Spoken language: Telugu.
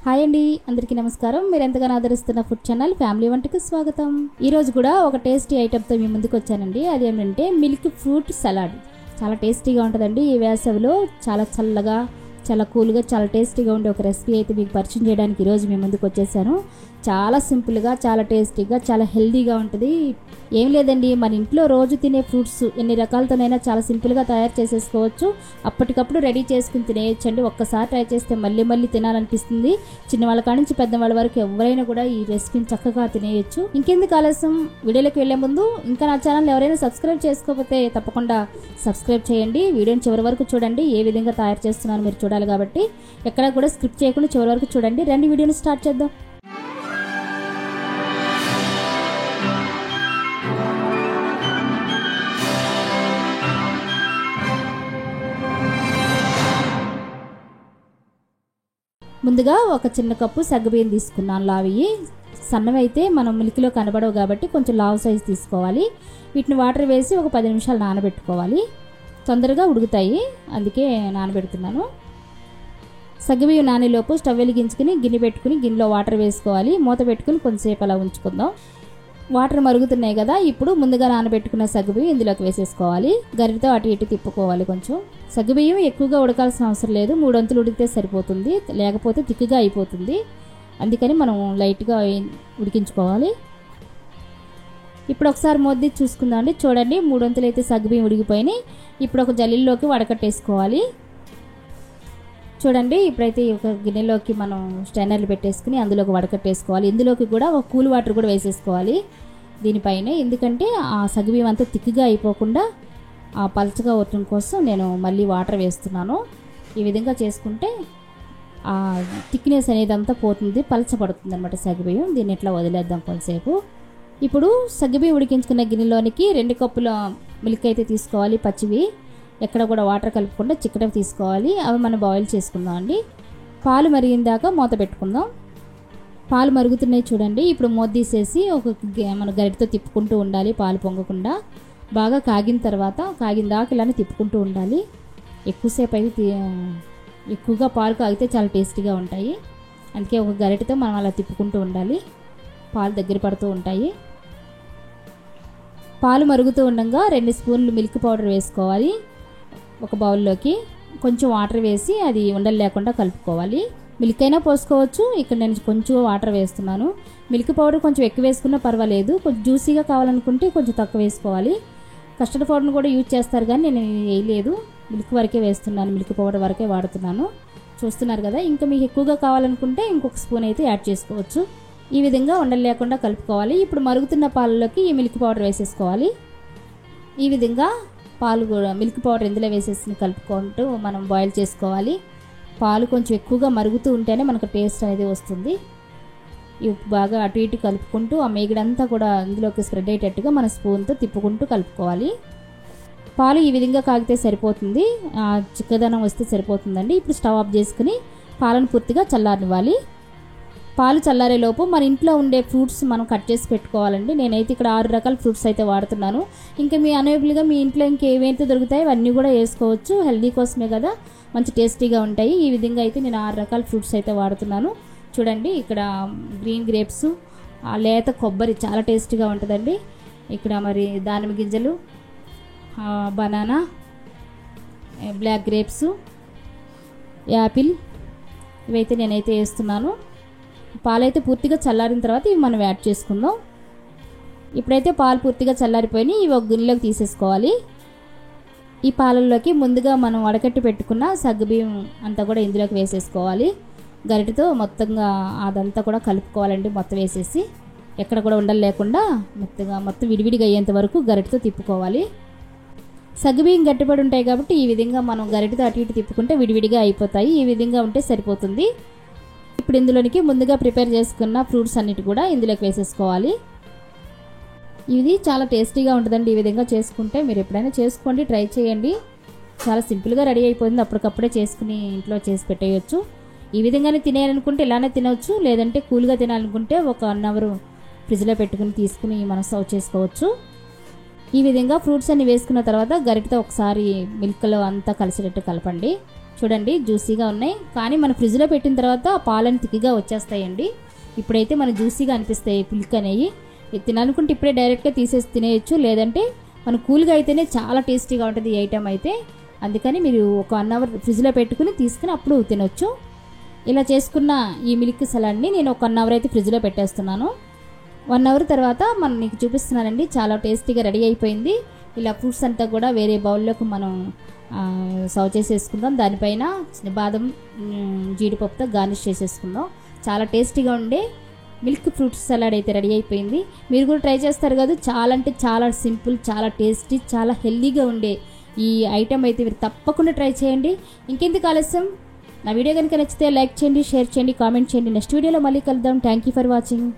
హాయ్ అండి, అందరికీ నమస్కారం. మీరు ఎంతగానో ఆదరిస్తున్న ఫుడ్ ఛానల్ ఫ్యామిలీ వంటకు స్వాగతం. ఈరోజు కూడా ఒక టేస్టీ ఐటమ్తో మీ ముందుకు వచ్చానండి. అది ఏమిటంటే మిల్క్ ఫ్రూట్ సలాడ్. చాలా టేస్టీగా ఉంటుందండి. ఈ వేసవిలో చాలా చల్లగా, చాలా కూల్గా, చాలా టేస్టీగా ఉండే ఒక రెసిపీ అయితే మీకు పరిచయం చేయడానికి ఈరోజు మీ ముందుకు వచ్చేసాను. చాలా సింపుల్గా, చాలా టేస్టీగా, చాలా హెల్దీగా ఉంటుంది. ఏం లేదండి, మన ఇంట్లో రోజు తినే ఫ్రూట్స్ ఎన్ని రకాలతోనైనా చాలా సింపుల్గా తయారు చేసేసుకోవచ్చు. అప్పటికప్పుడు రెడీ చేసుకుని తినేయచ్చండి. ఒక్కసారి ట్రై చేస్తే మళ్ళీ మళ్ళీ తినాలనిపిస్తుంది. చిన్నవాళ్ళ కాడి నుంచి పెద్దవాళ్ళ వరకు ఎవరైనా కూడా ఈ రెసిపీని చక్కగా తినేయచ్చు. ఇంకెందుకు ఆలస్యం, వీడియోలోకి వెళ్లే ముందు ఇంకా నా ఛానల్ ఎవరైనా సబ్స్క్రైబ్ చేసుకోకపోతే తప్పకుండా సబ్స్క్రైబ్ చేయండి. వీడియోని చివరి వరకు చూడండి. ఏ విధంగా తయారు చేస్తున్నాను మీరు చూడాలి కాబట్టి ఎక్కడ కూడా స్కిప్ చేయకుండా చివరి వరకు చూడండి. రండి వీడియోని స్టార్ట్ చేద్దాం. ముందుగా ఒక చిన్న కప్పు సగ్గుబియ్యం తీసుకున్నాను. లావి సన్నవైతే మనం మిల్క్లో కనబడవు కాబట్టి కొంచెం లావు సైజు తీసుకోవాలి. వీటిని వాటర్ వేసి ఒక 10 నిమిషాలు నానబెట్టుకోవాలి. తొందరగా ఉడుకుతాయి, అందుకే నానబెడుతున్నాను. సగ్గుబియ్యం నానేలోపు స్టవ్ వెలిగించుకుని గిన్నె పెట్టుకుని గిన్నెలో వాటర్ వేసుకోవాలి. మూత పెట్టుకుని కొంతసేపు అలా ఉంచుకుందాం. వాటర్ మరుగుతున్నాయి కదా, ఇప్పుడు ముందుగా నానబెట్టుకున్న సగ్గుబియ్యం ఇందులోకి వేసేసుకోవాలి. గరిటతో అటు ఇటు తిప్పుకోవాలి. కొంచెం సగ్గుబియ్యం ఎక్కువగా ఉడకాల్సిన అవసరం లేదు, 3 వంతులు ఉడికితే సరిపోతుంది, లేకపోతే తిక్కుగా అయిపోతుంది. అందుకని మనం లైట్గా ఉడికించుకోవాలి. ఇప్పుడు ఒకసారి మొద్ది చూసుకుందామండి. చూడండి, 3 వంతులు అయితే సగ్గుబియ్యం ఉడికిపోయినాయి. ఇప్పుడు ఒక జల్లీలోకి వడకట్టేసుకోవాలి. చూడండి, ఇప్పుడైతే ఒక గిన్నెలోకి మనం స్టైనర్లు పెట్టేసుకుని అందులోకి వడకట్టేసుకోవాలి. ఇందులోకి కూడా ఒక కూల్ వాటర్ కూడా వేసేసుకోవాలి దీనిపైనే. ఎందుకంటే ఆ సగ్గుబియ్యం అంతా తిక్కుగా అయిపోకుండా ఆ పలచగా ఉండటం కోసం నేను మళ్ళీ వాటర్ వేస్తున్నాను. ఈ విధంగా చేసుకుంటే ఆ థిక్నెస్ అనేది అంతా పోతుంది, పలచబడుతుంది అనమాట సగ్గుబియ్యం. దీన్ని ఇట్లా వదిలేద్దాం కొంతసేపు. ఇప్పుడు సగ్గుబియ్యం ఉడికించుకున్న గిన్నెలోనికి 2 కప్పుల మిల్క్ అయితే తీసుకోవాలి. పచ్చివి, ఎక్కడ కూడా వాటర్ కలుపుకుండా చిక్కటవి తీసుకోవాలి. అవి మనం బాయిల్ చేసుకుందాం అండి. పాలు మరిగిన దాకా మూత పెట్టుకుందాం. పాలు మరుగుతున్నాయి చూడండి. ఇప్పుడు మూత తీసేసి మన గరిటతో తిప్పుకుంటూ ఉండాలి, పాలు పొంగకుండా. బాగా కాగిన తర్వాత కాగిన దాకా ఇలానే తిప్పుకుంటూ ఉండాలి. ఎక్కువసేపు అయితే ఎక్కువగా పాలు కాగితే చాలా టేస్టీగా ఉంటాయి. అందుకే ఒక గరిటతో మనం అలా తిప్పుకుంటూ ఉండాలి. పాలు దగ్గర పడుతూ ఉంటాయి. పాలు మరుగుతూ ఉండగా 2 స్పూన్లు మిల్క్ పౌడర్ వేసుకోవాలి. ఒక బౌల్లోకి కొంచెం వాటర్ వేసి అది ఉండలు లేకుండా కలుపుకోవాలి. మిల్క్ అయినా పోసుకోవచ్చు, ఇక్కడ నేను కొంచెం వాటర్ వేస్తున్నాను. మిల్క్ పౌడర్ కొంచెం ఎక్కువ వేసుకున్నా పర్వాలేదు. కొంచెం జ్యూసీగా కావాలనుకుంటే కొంచెం తక్కువ వేసుకోవాలి. కస్టర్డ్ పౌడర్ని కూడా యూజ్ చేస్తారు కానీ నేను వేయలేదు, మిల్క్ వరకే వేస్తున్నాను, మిల్క్ పౌడర్ వరకే వాడుతున్నాను. చూస్తున్నారు కదా. ఇంకా మీకు ఎక్కువగా కావాలనుకుంటే ఇంకొక స్పూన్ అయితే యాడ్ చేసుకోవచ్చు. ఈ విధంగా ఉండలు లేకుండా కలుపుకోవాలి. ఇప్పుడు మరుగుతున్న పాలలోకి ఈ మిల్క్ పౌడర్ వేసేసుకోవాలి. ఈ విధంగా పాలు కూడా మిల్క్ పౌడర్ ఇందులో వేసేసి కలుపుకుంటూ మనం బాయిల్ చేసుకోవాలి. పాలు కొంచెం ఎక్కువగా మరుగుతూ ఉంటేనే మనకు టేస్ట్ అనేది వస్తుంది. ఇవి బాగా అటు ఇటు కలుపుకుంటూ ఆ మేగడంతా కూడా ఇందులోకి స్ప్రెడ్ అయ్యేటట్టుగా మన స్పూన్తో తిప్పుకుంటూ కలుపుకోవాలి. పాలు ఈ విధంగా కాగితే సరిపోతుంది, చిక్కదనం వస్తే సరిపోతుందండి. ఇప్పుడు స్టవ్ ఆఫ్ చేసుకుని పాలను పూర్తిగా చల్లారనివ్వాలి. పాలు చల్లారేలోపు మన ఇంట్లో ఉండే ఫ్రూట్స్ మనం కట్ చేసి పెట్టుకోవాలండి. నేనైతే ఇక్కడ 6 రకాల ఫ్రూట్స్ అయితే వాడుతున్నాను. ఇంకా మీ అనేబుల్గా మీ ఇంట్లో ఇంకేవైతే దొరుకుతాయో అవన్నీ కూడా వేసుకోవచ్చు. హెల్దీ కోసమే కదా, మంచి టేస్టీగా ఉంటాయి. ఈ విధంగా అయితే నేను 6 రకాల ఫ్రూట్స్ అయితే వాడుతున్నాను. చూడండి, ఇక్కడ గ్రీన్ గ్రేప్స్, లేత కొబ్బరి చాలా టేస్టీగా ఉంటుందండి. ఇక్కడ మరి దానిమ్మ గింజలు, బనానా, బ్లాక్ గ్రేప్స్, యాపిల్, ఇవైతే నేనైతే వేస్తున్నాను. పాలైతే పూర్తిగా చల్లారిన తర్వాత ఇవి మనం యాడ్ చేసుకుందాం. ఇప్పుడైతే పాలు పూర్తిగా చల్లారిపోయినాయి. ఇవి ఒక గిన్నెలోకి తీసేసుకోవాలి. ఈ పాలల్లోకి ముందుగా మనం వడకట్టి పెట్టుకున్న సగ్గుబియ్యం అంతా కూడా ఇందులోకి వేసేసుకోవాలి. గరిటతో మొత్తంగా అదంతా కూడా కలుపుకోవాలండి. మొత్తం వేసేసి ఎక్కడ కూడా ఉండలు లేకుండా మొత్తం విడివిడిగా అయ్యేంత వరకు గరిటతో తిప్పుకోవాలి. సగ్గుబియ్యం గట్టిపడి ఉంటాయి కాబట్టి ఈ విధంగా మనం గరిటతో అటు ఇటు తిప్పుకుంటే విడివిడిగా అయిపోతాయి. ఈ విధంగా ఉంటే సరిపోతుంది. ఇప్పుడు ఇందులోనికి ముందుగా ప్రిపేర్ చేసుకున్న ఫ్రూట్స్ అన్నిటి కూడా ఇందులోకి వేసేసుకోవాలి. ఇది చాలా టేస్టీగా ఉంటుందండి. ఈ విధంగా చేసుకుంటే మీరు ఎప్పుడైనా చేసుకోండి, ట్రై చేయండి. చాలా సింపుల్గా రెడీ అయిపోతుంది. అప్పటికప్పుడే చేసుకుని ఇంట్లో చేసి పెట్టేయచ్చు. ఈ విధంగానే తినేయాలనుకుంటే ఇలానే తినవచ్చు, లేదంటే కూల్గా తినాలనుకుంటే ఒక 1 అవర్ ఫ్రిడ్జ్లో పెట్టుకుని తీసుకుని మనం సర్వ్ చేసుకోవచ్చు. ఈ విధంగా ఫ్రూట్స్ అన్ని వేసుకున్న తర్వాత గరిటతో ఒకసారి మిల్క్లో అంతా కలిసేటట్టు కలపండి. చూడండి జ్యూసీగా ఉన్నాయి, కానీ మనం ఫ్రిడ్జ్లో పెట్టిన తర్వాత పాలని తిక్కిగా వచ్చేస్తాయండి. ఇప్పుడైతే మన జ్యూసీగా అనిపిస్తాయి మిల్క్ అనేవి. తినాలనుకుంటే ఇప్పుడే డైరెక్ట్గా తీసేసి తినేయచ్చు, లేదంటే మన కూల్గా అయితేనే చాలా టేస్టీగా ఉంటుంది ఈ ఐటెం అయితే. అందుకని మీరు ఒక 1 అవర్ ఫ్రిడ్జ్లో పెట్టుకుని తీసుకుని అప్పుడు తినొచ్చు. ఇలా చేసుకున్న ఈ మిల్క్ సలాడ్ని నేను ఒక 1 అవర్ అయితే ఫ్రిడ్జ్లో పెట్టేస్తున్నాను. 1 అవర్ తర్వాత మనం మీకు చూపిస్తున్నానండి, చాలా టేస్టీగా రెడీ అయిపోయింది. ఇలా ఫ్రూట్స్ అంతా కూడా వేరే బౌల్లోకి మనం సర్వ్ చేసేసుకుందాం. దానిపైన బాదం జీడిపప్పుతో గార్నిష్ చేసేసుకుందాం. చాలా టేస్టీగా ఉండే మిల్క్ ఫ్రూట్ సలాడ్ అయితే రెడీ అయిపోయింది. మీరు కూడా ట్రై చేస్తారు కదా. చాలా అంటే చాలా సింపుల్, చాలా టేస్టీ, చాలా హెల్దీగా ఉండే ఈ ఐటెం అయితే మీరు తప్పకుండా ట్రై చేయండి. ఇంకెందుకు ఆలస్యం, నా వీడియో కనుక నచ్చితే లైక్ చేయండి, షేర్ చేయండి, కామెంట్ చేయండి. నెక్స్ట్ వీడియోలో మళ్ళీ కలుద్దాం. Thank you for watching.